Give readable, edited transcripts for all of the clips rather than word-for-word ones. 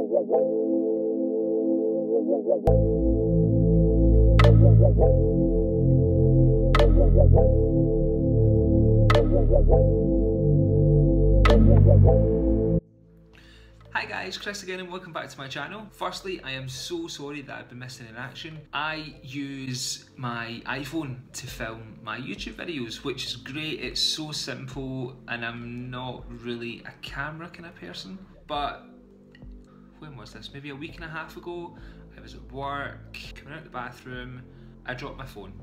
Hi guys, Chris again and welcome back to my channel. Firstly, I am so sorry that I've been missing in action. I use my iPhone to film my YouTube videos, which is great. It's so simple and I'm not really a camera kind of person. But when was this? Maybe a week and a half ago, I was at work, coming out the bathroom, I dropped my phone.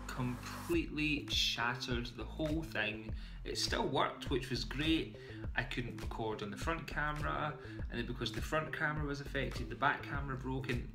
Completely shattered the whole thing. It still worked, which was great. I couldn't record on the front camera, and then because the front camera was affected, the back camera broken.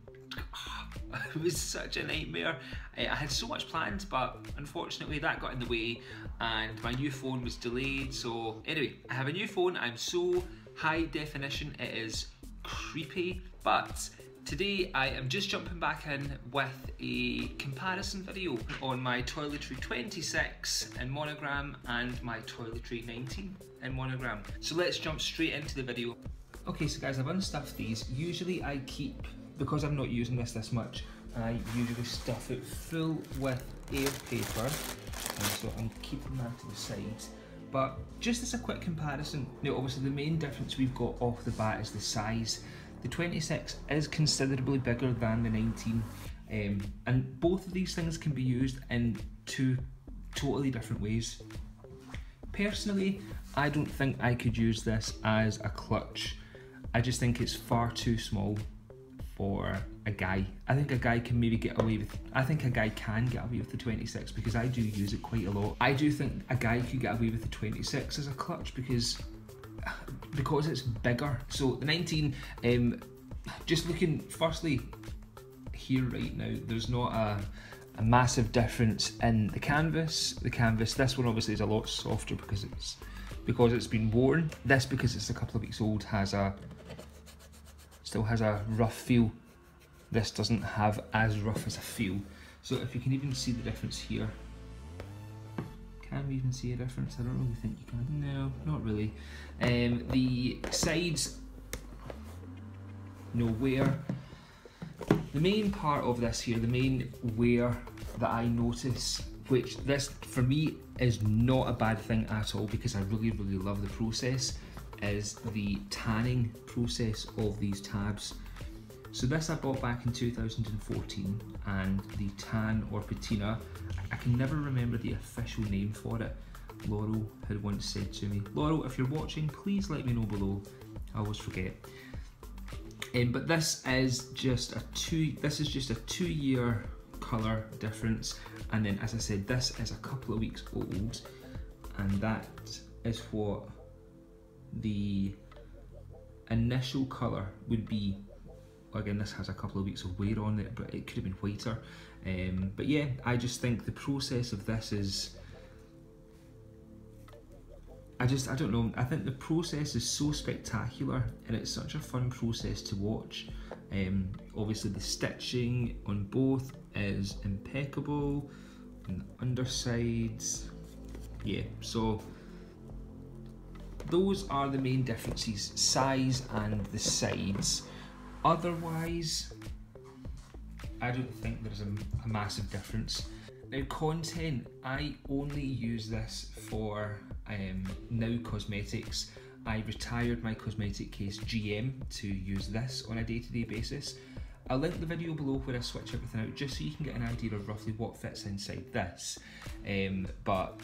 It was such a nightmare. I had so much planned, but unfortunately that got in the way and my new phone was delayed. So anyway, I have a new phone. I'm so high definition, it is creepy. But today I am just jumping back in with a comparison video on my Toiletry 26 in monogram and my Toiletry 19 in monogram. So let's jump straight into the video. Okay, so guys, I've unstuffed these. Usually I keep, because I'm not using this much, I usually stuff it full with air paper, and so I'm keeping that to the side. But just as a quick comparison, now obviously the main difference we've got off the bat is the size. The 26 is considerably bigger than the 19, and both of these things can be used in two totally different ways. Personally, I don't think I could use this as a clutch. I just think it's far too small for a guy. I think a guy can maybe get away with, I think a guy can get away with the 26 because I do use it quite a lot. I do think a guy could get away with the 26 as a clutch because it's bigger. So the 19, just looking firstly here right now, there's not a massive difference in the canvas. This one obviously is a lot softer because it's been worn. This, because it's a couple of weeks old, still has a rough feel. This doesn't have as rough as a feel. So if you can even see the difference here. Can we even see a difference? I don't really think you can. No, not really. The sides, where the main part of this here, the main wear that I notice, which this for me is not a bad thing at all because I really love the process, is the tanning process of these tabs. So this I bought back in 2014, and the tan or patina, I can never remember the official name for it. Laurel had once said to me, Laurel, if you're watching, please let me know below. I always forget. But this is just a 2 year colour difference, and then as I said, this is a couple of weeks old, and that is what the initial colour would be. Again, this has a couple of weeks of wear on it, but it could have been whiter. But yeah, I just think the process of this is, I don't know, I think the process is so spectacular and it's such a fun process to watch. Obviously the stitching on both is impeccable, and the undersides, yeah, so those are the main differences, size and the sides. Otherwise, I don't think there's a massive difference. Now content, I only use this for Now Cosmetics. I retired my cosmetic case GM to use this on a day-to-day basis. I'll link the video below where I switch everything out just so you can get an idea of roughly what fits inside this. But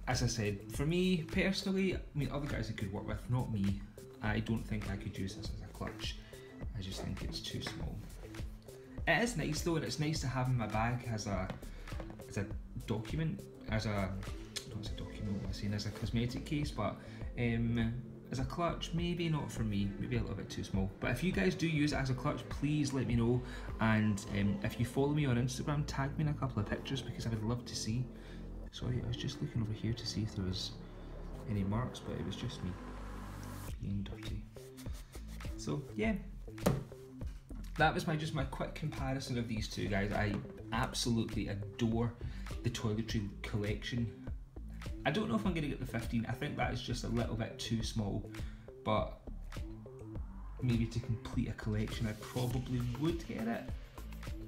as I said, for me personally, I mean other guys I could work with, not me, I don't think I could use this as a clutch. I just think it's too small. It is nice though, and it's nice to have in my bag as a document, as a cosmetic case, but as a clutch, maybe not for me, maybe a little bit too small. But if you guys do use it as a clutch, please let me know, and if you follow me on Instagram, tag me in a couple of pictures because I would love to see. Sorry, I was just looking over here to see if there was any marks, but it was just me being dirty. So yeah, that was just my quick comparison of these two, guys. I absolutely adore the Toiletry collection. I don't know if I'm going to get the 15. I think that is just a little bit too small, but maybe to complete a collection I probably would get it.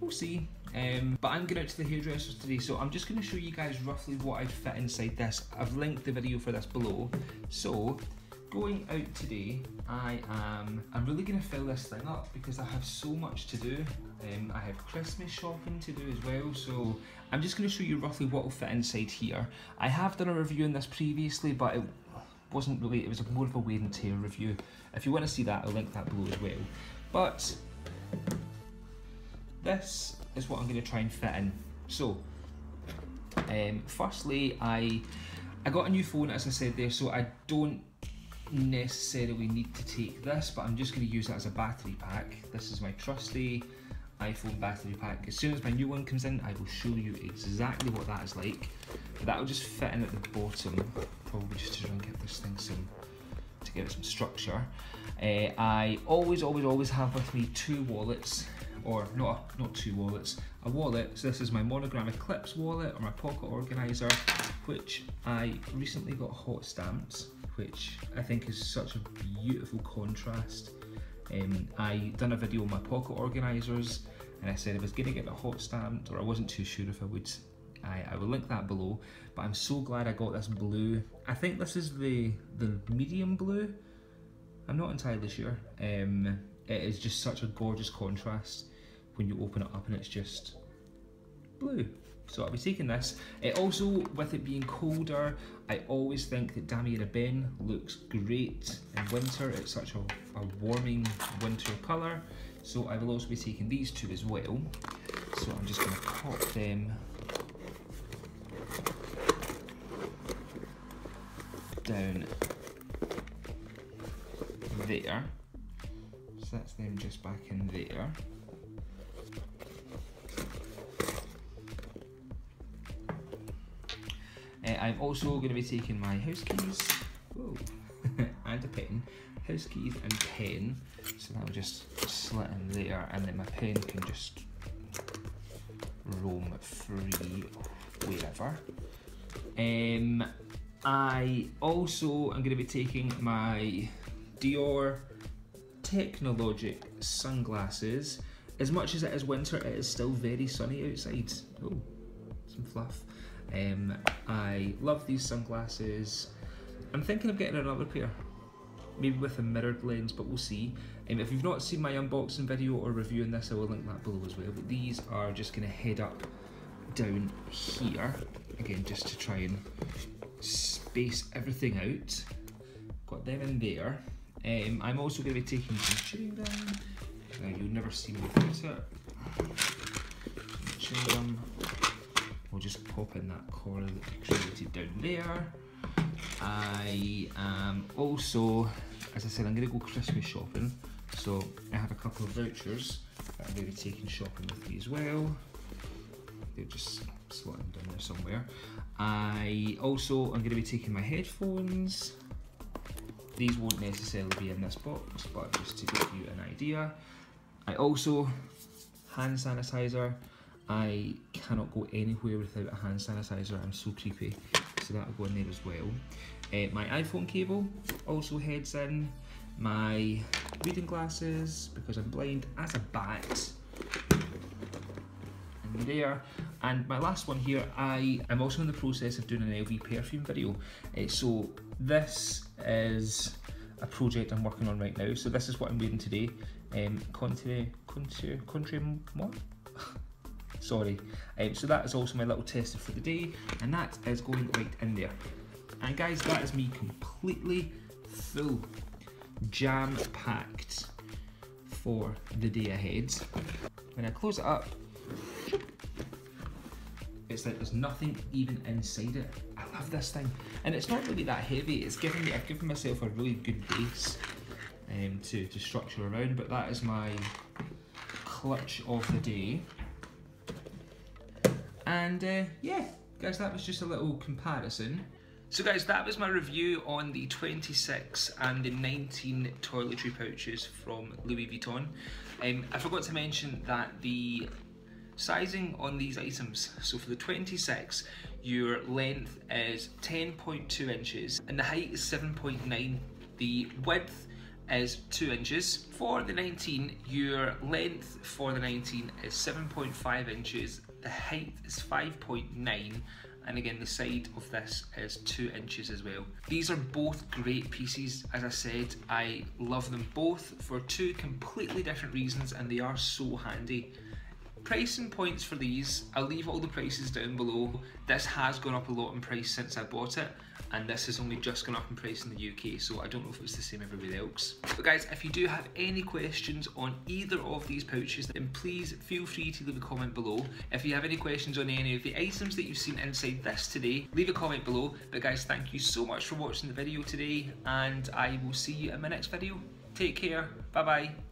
We'll see. But I'm going out to the hairdressers today, so I'm just going to show you guys roughly what I'd fit inside this. I've linked the video for this below. So going out today, I'm really going to fill this thing up because I have so much to do. I have Christmas shopping to do as well, so I'm just going to show you roughly what will fit inside here. I have done a review on this previously, but it wasn't really, it was more of a wear and tear review. If you want to see that, I'll link that below as well. But this is what I'm going to try and fit in. So firstly, I got a new phone, as I said there, so I don't necessarily need to take this, but I'm just going to use it as a battery pack. This is my trusty iPhone battery pack. As soon as my new one comes in, I will show you exactly what that is like. But that will just fit in at the bottom, probably just to try and give this thing to give it some structure. I always have with me two wallets, or not two wallets, a wallet. So this is my Monogram Eclipse wallet, or my pocket organizer, which I recently got hot stamped, which I think is such a beautiful contrast. I done a video on my pocket organisers, and I said I was going to get it hot stamped, or I wasn't too sure if I would. I will link that below, but I'm so glad I got this blue. I think this is the medium blue. I'm not entirely sure. It is just such a gorgeous contrast when you open it up and it's just blue. So I'll be taking this. It also, with it being colder, I always think that Damier Ebene looks great in winter. It's such a warming winter colour. So I will also be taking these two as well. So I'm just going to pop them down there. So that's them just back in there. I'm also going to be taking my house keys, whoa, and a pen, house keys and pen, so that'll just slot in there, and then my pen can just roam free wherever. I also am going to be taking my Dior Technologic sunglasses. As much as it is winter, it is still very sunny outside. Oh, some fluff. I love these sunglasses. I'm thinking of getting another pair, maybe with a mirrored lens, but we'll see. If you've not seen my unboxing video or review on this, I will link that below as well. But these are just going to head up down here, again just to try and space everything out. Got them in there. I'm also going to be taking some chewing gum. You'll never see me put it. Chewing gum. We'll just pop in that corner that we created down there. I am also, as I said, I'm going to go Christmas shopping. So I have a couple of vouchers that I'm going to be taking shopping with me as well. They're just slotting down there somewhere. I also am going to be taking my headphones. These won't necessarily be in this box, but just to give you an idea. I also, hand sanitizer. I cannot go anywhere without a hand sanitizer, I'm so creepy, so that'll go in there as well. My iPhone cable also heads in, my reading glasses, because I'm blind as a bat, in there, and my last one here, I'm also in the process of doing an LV perfume video, so this is a project I'm working on right now, so this is what I'm wearing today, sorry. So that is also my little tester for the day, and that is going right in there. And guys, that is me completely full, jam-packed for the day ahead. When I close it up, it's like there's nothing even inside it. I love this thing, and it's not really that heavy. It's giving me, I've given myself a really good base to structure around. But that is my clutch of the day. And yeah, guys, that was just a little comparison. So guys, that was my review on the 26 and the 19 toiletry pouches from Louis Vuitton. I forgot to mention that the sizing on these items, so for the 26, your length is 10.2 inches and the height is 7.9. The width is 2 inches. For the 19, your length for the 19 is 7.5 inches, the height is 5.9, and again the side of this is 2 inches as well. These are both great pieces. As I said, I love them both for two completely different reasons, and they are so handy. Pricing points for these, I'll leave all the prices down below. This has gone up a lot in price since I bought it, and this has only just gone up in price in the UK, so I don't know if it's the same everywhere else. But guys, if you do have any questions on either of these pouches, then please feel free to leave a comment below. If you have any questions on any of the items that you've seen inside this today, leave a comment below. But guys, thank you so much for watching the video today, and I will see you in my next video. Take care, bye bye.